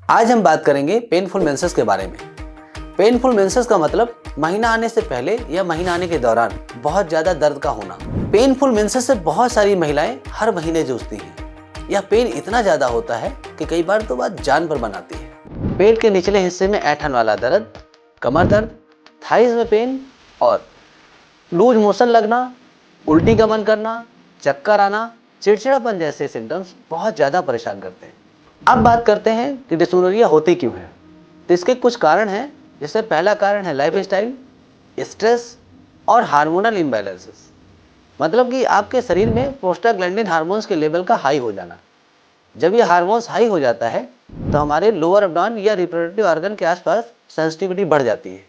आज हम बात करेंगे पेनफुल मेंसेस के बारे में। पेनफुल मेंसेस का मतलब महीना आने से पहले या महीना आने के दौरान बहुत ज़्यादा दर्द का होना। पेनफुल मेंसेस से बहुत सारी महिलाएं हर महीने जूझती हैं। यह पेन इतना ज़्यादा होता है कि कई बार तो बात जान पर बनाती है। पेट के निचले हिस्से में ऐंठन वाला दर्द, कमर दर्द, थाइज में पेन और लूज मोशन लगना, उल्टी का मन करना, चक्कर आना, चिड़चिड़ापन जैसे सिम्टम्स बहुत ज़्यादा परेशान करते हैं। अब बात करते हैं कि डिस्मेनोरिया होती क्यों है। तो इसके कुछ कारण हैं, जिसमें पहला कारण है लाइफस्टाइल, स्ट्रेस और हार्मोनल इम्बैलेंसेस। मतलब कि आपके शरीर में प्रोस्टाग्लैंडिन हार्मोन्स के लेवल का हाई हो जाना। जब ये हार्मोन्स हाई हो जाता है तो हमारे लोअर एब्डोमेन या रिप्रोडक्टिव ऑर्गन के आसपास सेंसिटिविटी बढ़ जाती है,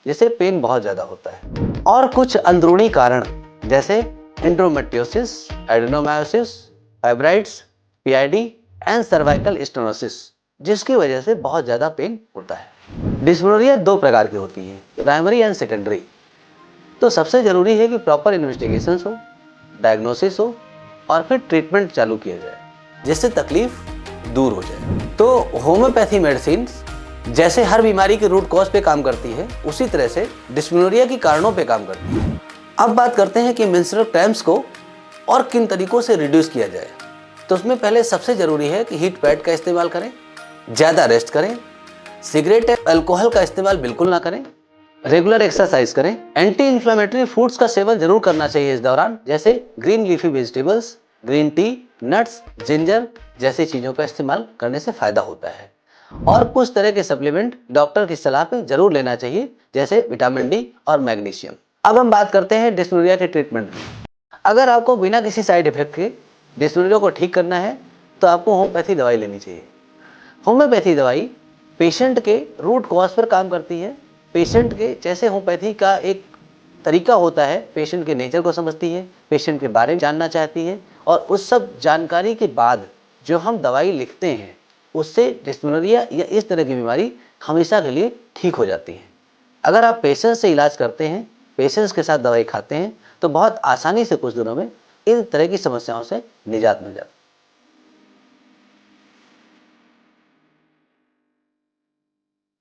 जिससे पेन बहुत ज़्यादा होता है। और कुछ अंदरूनी कारण जैसे endometriosis, adenomyosis, fibroids, PID and cervical stenosis, जिसकी वजह से बहुत ज़्यादा पेन होता है। डिस्मेनोरिया दो प्रकार की होती है, प्राइमरी एंड सेकेंडरी। तो सबसे ज़रूरी है कि प्रॉपर इन्वेस्टिगेशन हो, डायग्नोसिस हो और फिर ट्रीटमेंट चालू किया जाए, जिससे तकलीफ दूर हो जाए। तो होम्योपैथी मेडिसिन जैसे हर बीमारी के रूट कॉज पे काम करती है, उसी तरह से डिस्मेनोरिया के कारणों पे काम करती है। अब बात करते हैं कि मेंस्ट्रुअल क्रैम्प्स को और किन तरीकों से रिड्यूस किया जाए। तो उसमें पहले सबसे ज़रूरी है कि हीट पैड का इस्तेमाल करें, ज़्यादा रेस्ट करें, सिगरेट या अल्कोहल का इस्तेमाल बिल्कुल ना करें, रेगुलर एक्सरसाइज करें, एंटी इन्फ्लेमेटरी फूड्स का सेवन जरूर करना चाहिए इस दौरान, जैसे green leafy vegetables, green tea, nuts, ginger जैसी चीज़ों का इस्तेमाल करने से फायदा होता है। और कुछ तरह के सप्लीमेंट डॉक्टर की सलाह पे जरूर लेना चाहिए, जैसे विटामिन डी और मैग्नीशियम। अब हम बात करते हैं डिस्मेनोरिया के ट्रीटमेंट में। अगर आपको बिना किसी साइड इफेक्ट के डिस्मेनोरिया को ठीक करना है तो आपको होम्योपैथी दवाई लेनी चाहिए। होम्योपैथी दवाई पेशेंट के रूट कॉज पर काम करती है। पेशेंट के जैसे होम्योपैथी का एक तरीका होता है, पेशेंट के नेचर को समझती है, पेशेंट के बारे में जानना चाहती है और उस सब जानकारी के बाद जो हम दवाई लिखते हैं उससे डिस्मेनोरिया या इस तरह की बीमारी हमेशा के लिए ठीक हो जाती है। अगर आप पेशेंस से इलाज करते हैं, पेशेंस के साथ दवाई खाते हैं, तो बहुत आसानी से कुछ दिनों में इन तरह की समस्याओं से निजात मिल जाती है।